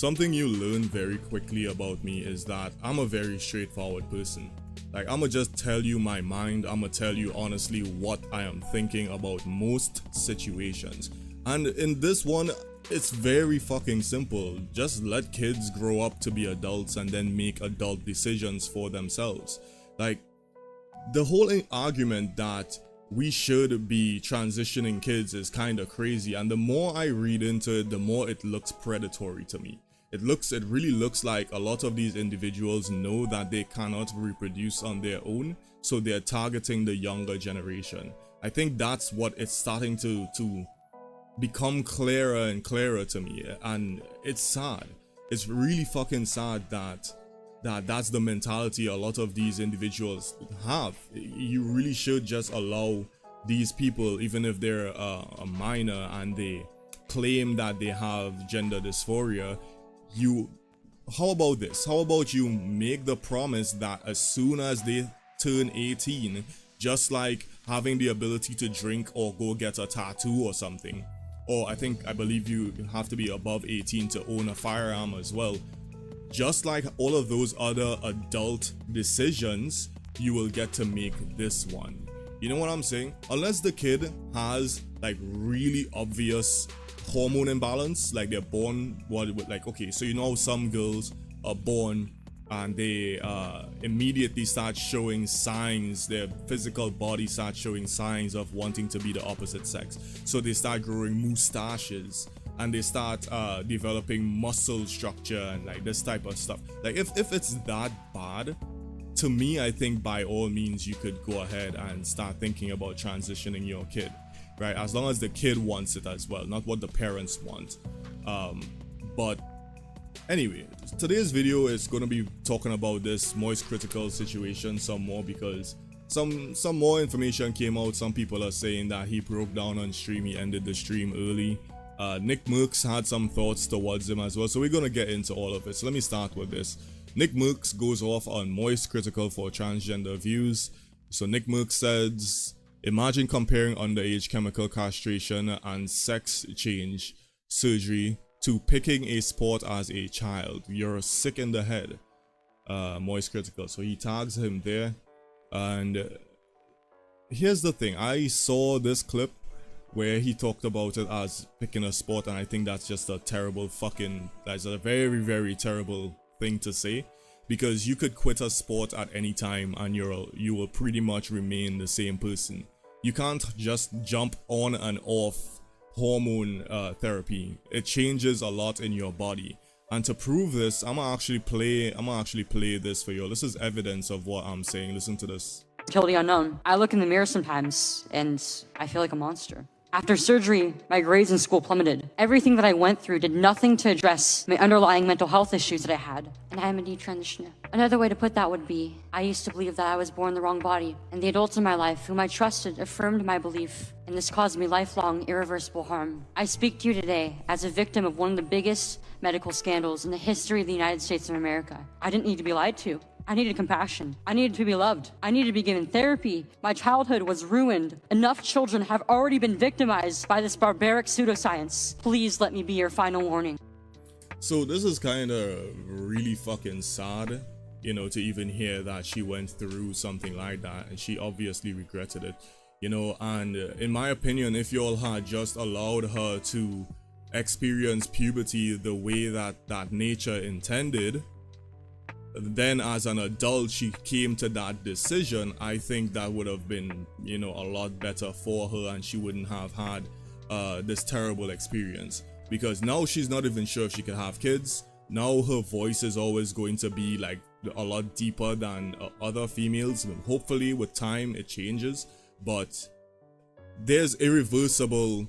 something you learn very quickly about me is that I'm a very straightforward person. Like, I'ma just tell you my mind, I'ma tell you honestly what I am thinking about most situations. And in this one, it's very fucking simple. Just let kids grow up to be adults and then make adult decisions for themselves. Like, the whole argument that we should be transitioning kids is kind of crazy, and the more I read into it, the more it looks predatory to me. It really looks like a lot of these individuals know that they cannot reproduce on their own, so they're targeting the younger generation. I think that's what it's starting to become clearer and clearer to me, and it's sad. It's really fucking sad that's the mentality a lot of these individuals have. You really should just allow these people, even if they're a minor and they claim that they have gender dysphoria, how about this? How about you make the promise that as soon as they turn 18, just like having the ability to drink or go get a tattoo or something, or I believe you have to be above 18 to own a firearm as well. Just like all of those other adult decisions, you will get to make this one. You know what I'm saying? Unless the kid has like really obvious hormone imbalance, like they're born okay, so you know some girls are born and they immediately start showing signs, their physical body starts showing signs of wanting to be the opposite sex. So they start growing mustaches and they start developing muscle structure and like this type of stuff. Like if it's that bad, to me, I think by all means you could go ahead and start thinking about transitioning your kid, right? As long as the kid wants it as well, not what the parents want. But anyway, today's video is going to be talking about this MoistCr1TiKaL situation some more, because some more information came out. Some people are saying that he broke down on stream, he ended the stream early. Nick Merckx had some thoughts towards him as well, so we're gonna get into all of it. So let me start with this. Nick Merckx goes off on MoistCr1TiKaL for transgender views. So Nick Merckx says, imagine comparing underage chemical castration and sex change surgery to picking a sport as a child. You're sick in the head. MoistCr1TiKaL. So he tags him there. And here's the thing, I saw this clip where he talked about it as picking a sport, and I think that's just a terrible that's a very, very terrible thing to say, because you could quit a sport at any time and you will pretty much remain the same person. You can't just jump on and off hormone therapy. It changes a lot in your body. And to prove this, I'm gonna actually play this for you. This is evidence of what I'm saying. Listen to this. Till the unknown. I look in the mirror sometimes and I feel like a monster. After surgery, my grades in school plummeted. Everything that I went through did nothing to address my underlying mental health issues that I had. And I am a detransitioner. Another way to put that would be, I used to believe that I was born in the wrong body, and the adults in my life whom I trusted affirmed my belief, and this caused me lifelong, irreversible harm. I speak to you today as a victim of one of the biggest medical scandals in the history of the United States of America. I didn't need to be lied to. I needed compassion. I needed to be loved. I needed to be given therapy. My childhood was ruined. Enough children have already been victimized by this barbaric pseudoscience. Please let me be your final warning. So this is kind of really fucking sad, you know, to even hear that she went through something like that, and she obviously regretted it, you know. And in my opinion, if y'all had just allowed her to experience puberty the way that nature intended, then as an adult she came to that decision, I think that would have been, you know, a lot better for her, and she wouldn't have had this terrible experience, because now she's not even sure if she can have kids. Now her voice is always going to be like a lot deeper than other females. Hopefully with time it changes, but there's irreversible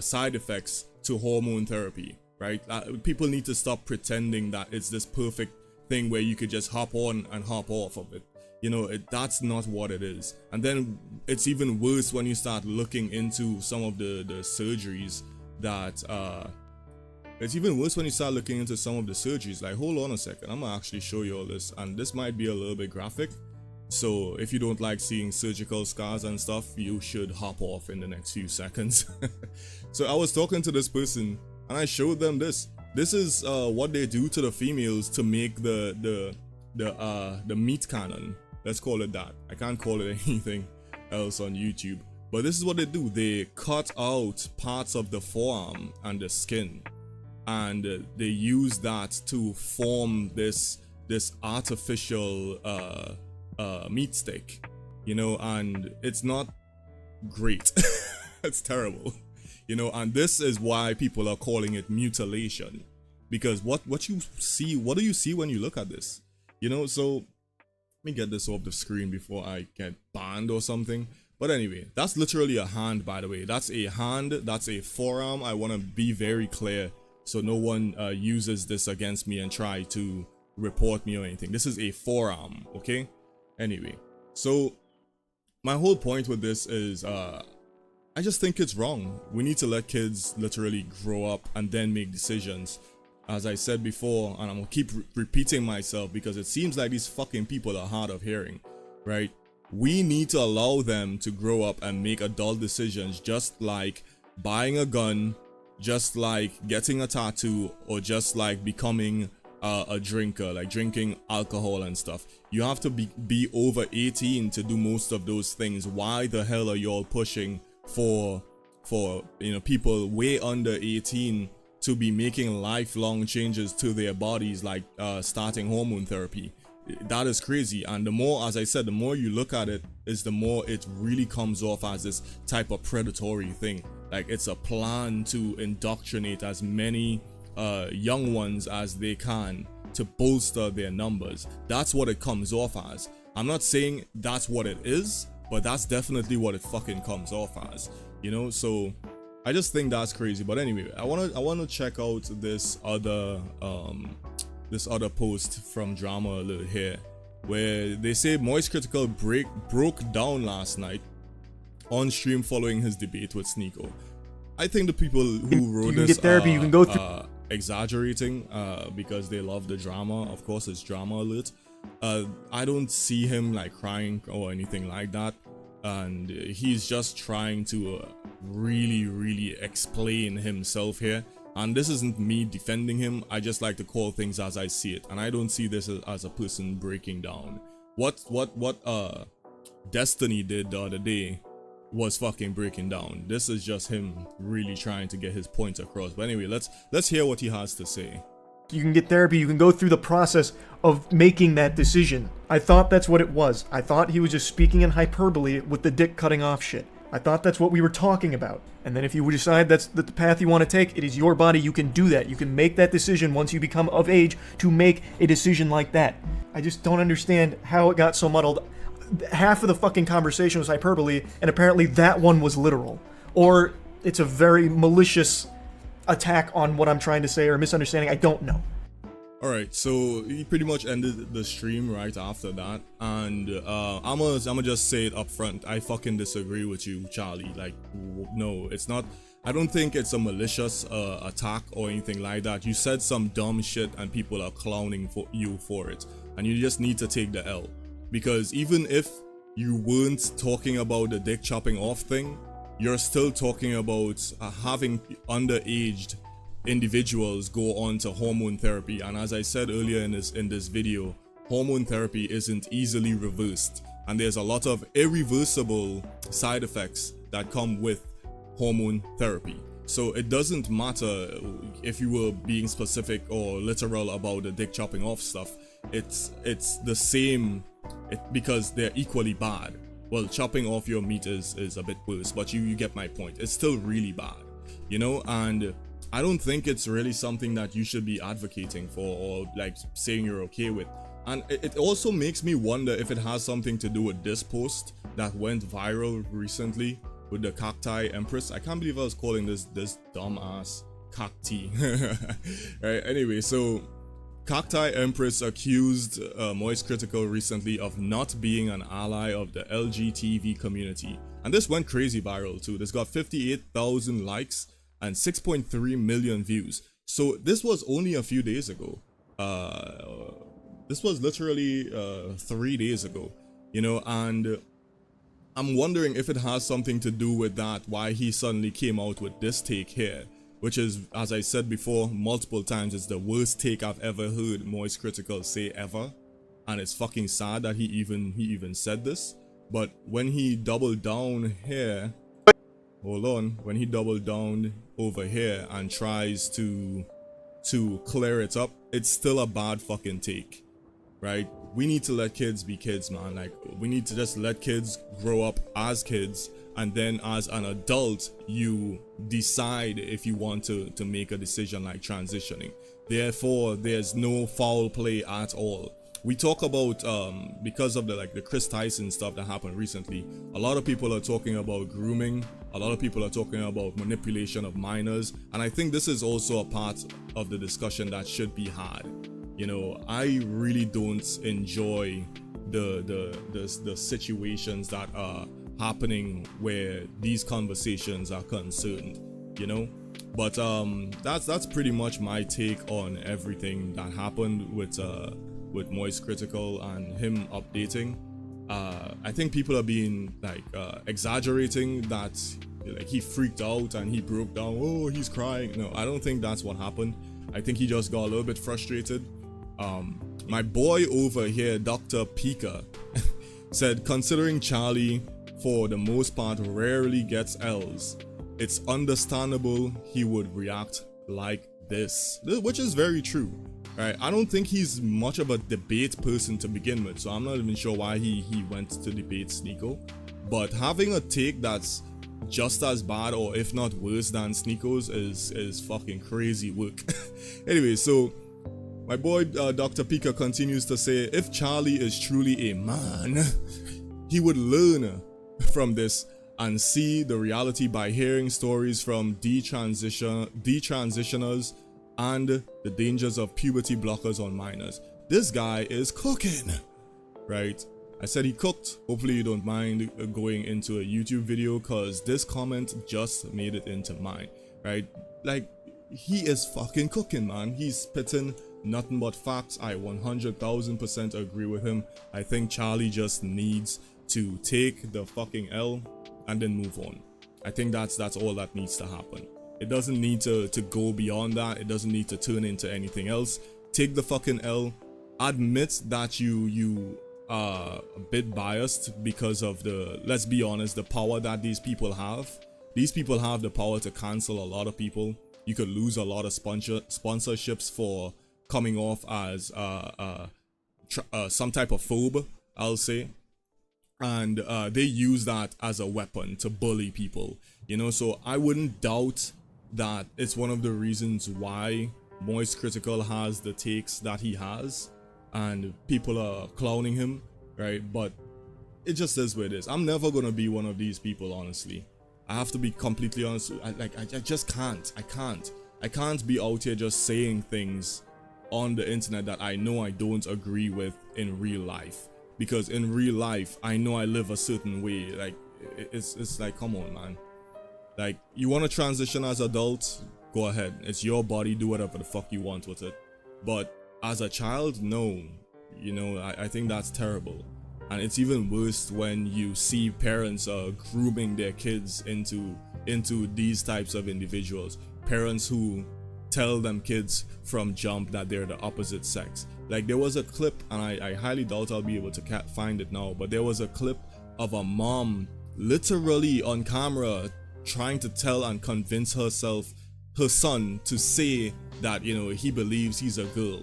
side effects to hormone therapy, right? People need to stop pretending that it's this perfect thing where you could just hop on and hop off of it. You know, that's not what it is. And then it's even worse when you start looking into some of the surgeries that it's even worse when you start looking into some of the surgeries. Like, hold on a second, I'm gonna actually show you all this, and this might be a little bit graphic, so if you don't like seeing surgical scars and stuff, you should hop off in the next few seconds. So I was talking to this person and I showed them this. This is what they do to the females to make the meat cannon. Let's call it that. I can't call it anything else on YouTube. But this is what they do. They cut out parts of the forearm and the skin, and they use that to form this artificial meat stick, you know, and it's not great. It's terrible, you know, and this is why people are calling it mutilation, because what do you see when you look at this, you know? So let me get this off the screen before I get banned or something. But anyway, that's literally a hand, by the way. That's a hand, that's a forearm. I want to be very clear so no one uses this against me and try to report me or anything. This is a forearm, okay? Anyway, so my whole point with this is I just think it's wrong. We need to let kids literally grow up and then make decisions. As I said before, and I'm gonna keep repeating myself because it seems like these fucking people are hard of hearing, right? We need to allow them to grow up and make adult decisions, just like buying a gun, just like getting a tattoo, or just like becoming a drinker, like drinking alcohol and stuff. You have to be over 18 to do most of those things. Why the hell are y'all pushing for you know, people way under 18 to be making lifelong changes to their bodies, like starting hormone therapy? That is crazy. And the more, as I said, the more you look at it, is the more it really comes off as this type of predatory thing. Like it's a plan to indoctrinate as many young ones as they can to bolster their numbers. That's what it comes off as. I'm not saying that's what it is, but that's definitely what it fucking comes off as, you know? So I just think that's crazy. But anyway, I want to check out this other post from Drama Alert here, where they say MoistCr1TiKaL broke down last night on stream following his debate with Sneeko. I think the people who wrote this get therapy, you can go through exaggerating because they love the drama. Of course, it's Drama Alert. I don't see him like crying or anything like that, and he's just trying to really explain himself here. And this isn't me defending him. I just like to call things as I see it, and I don't see this as a person breaking down. What Destiny did the other day was fucking breaking down. This is just him really trying to get his points across. But anyway, let's hear what he has to say. You can get therapy, you can go through the process of making that decision. I thought that's what it was. I thought he was just speaking in hyperbole with the dick cutting off shit. I thought that's what we were talking about. And then if you decide that's the path you want to take, it is your body, you can do that. You can make that decision once you become of age to make a decision like that. I just don't understand how it got so muddled. Half of the fucking conversation was hyperbole, and apparently that one was literal. Or it's a very malicious attack on what I'm trying to say, or misunderstanding. I don't know. Alright, so he pretty much ended the stream right after that, and I'm gonna just say it up front. I fucking disagree with you, Charlie. Like, no, it's not. I don't think it's a malicious attack or anything like that. You said some dumb shit and people are clowning you for it, and you just need to take the L. Because even if you weren't talking about the dick chopping off thing, you're still talking about having underaged individuals go on to hormone therapy. And as I said earlier in this video, hormone therapy isn't easily reversed, and there's a lot of irreversible side effects that come with hormone therapy. So it doesn't matter if you were being specific or literal about the dick chopping off stuff. It's the same, because they're equally bad. Well, chopping off your meat is a bit worse, but you get my point. It's still really bad, you know? And I don't think it's really something that you should be advocating for or like saying you're okay with. And it also makes me wonder if it has something to do with this post that went viral recently with the Cacti Empress. I can't believe I was calling this dumbass Cacti. Right, anyway, so Cacti Empress accused MoistCr1TiKaL recently of not being an ally of the LGTV community. And this went crazy viral too. This got 58,000 likes and 6.3 million views. So this was only a few days ago. This was literally 3 days ago, you know, and I'm wondering if it has something to do with that, why he suddenly came out with this take here. which is, as I said before multiple times, it's the worst take I've ever heard MoistCr1TiKaL say ever, and it's fucking sad that he even said this. But when he doubled down here, hold on, when he doubled down over here and tries to clear it up, it's still a bad fucking take, right? We need to let kids be kids, man. Like, we need to just let kids grow up as kids, and then as an adult you decide if you want to make a decision like transitioning. Therefore, there's no foul play at all. We talk about because of the Chris Tyson stuff that happened recently, a lot of people are talking about grooming, a lot of people are talking about manipulation of minors, and I think this is also a part of the discussion that should be had. You know, I really don't enjoy the situations that are happening where these conversations are concerned, you know. But that's pretty much my take on everything that happened with MoistCr1TiKaL and him updating. I think people are being like exaggerating that, like, he freaked out and he broke down, oh, he's crying. No, I don't think that's what happened. I think he just got a little bit frustrated. My boy over here, Dr. Pika, said, considering Charlie for the most part rarely gets L's, it's understandable he would react like this, which is very true, right? I don't think he's much of a debate person to begin with, so I'm not even sure why he went to debate Sneeko. But having a take that's just as bad or if not worse than Sneeko's is fucking crazy work. Anyway, so my boy Dr. Pika continues to say, if Charlie is truly a man, he would learn from this and see the reality by hearing stories from detransitioners and the dangers of puberty blockers on minors. This guy is cooking, right? I said he cooked. Hopefully you don't mind going into a YouTube video, because this comment just made it into mine, right? Like, he is fucking cooking, man. He's spitting nothing but facts. I 100,000% agree with him. I think Charlie just needs to take the fucking L and then move on. I think that's all that needs to happen. It doesn't need to go beyond that. It doesn't need to turn into anything else. Take the fucking L. Admit that you are a bit biased because of the, let's be honest, the power that these people have. These people have the power to cancel a lot of people. You could lose a lot of sponsorships for coming off as some type of phobe, I'll say. And they use that as a weapon to bully people, you know. So I wouldn't doubt that it's one of the reasons why MoistCr1TiKaL has the takes that he has, and people are clowning him, right? But it just is what it is. I'm never gonna be one of these people, honestly. I have to be completely honest. I just can't. I can't be out here just saying things on the internet that I know I don't agree with in real life. Because in real life, I know I live a certain way. Like, it's like, come on, man. Like, you want to transition as adult, go ahead. It's your body, do whatever the fuck you want with it. But as a child, no. You know, I think that's terrible. And it's even worse when you see parents grooming their kids into these types of individuals. Parents who tell them kids from jump that they're the opposite sex. Like, there was a clip, and I highly doubt I'll be able to find it now, but there was a clip of a mom literally on camera trying to tell and convince her son to say that, you know, he believes he's a girl,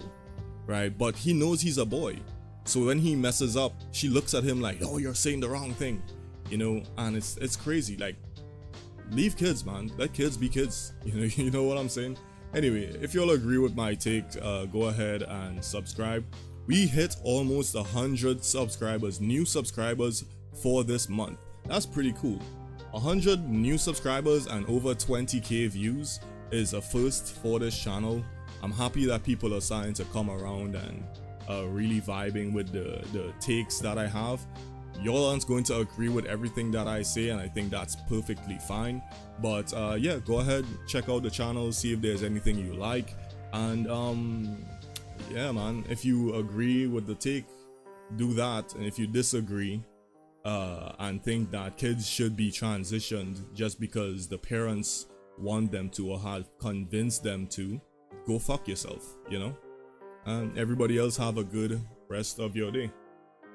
right? But he knows he's a boy. So when he messes up, she looks at him like, oh, you're saying the wrong thing, you know. And it's crazy. Like, leave kids, man. Let kids be kids. You know what I'm saying? Anyway, if you all agree with my take, go ahead and subscribe. We hit almost 100 subscribers, new subscribers for this month. That's pretty cool. 100 new subscribers and over 20k views is a first for this channel. I'm happy that people are starting to come around and really vibing with the takes that I have. Y'all aren't going to agree with everything that I say, and I think that's perfectly fine. But yeah, go ahead, check out the channel, see if there's anything you like. And yeah, man, if you agree with the take, do that. And if you disagree and think that kids should be transitioned just because the parents want them to or have convinced them to, go fuck yourself, you know? And everybody else have a good rest of your day.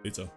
Later.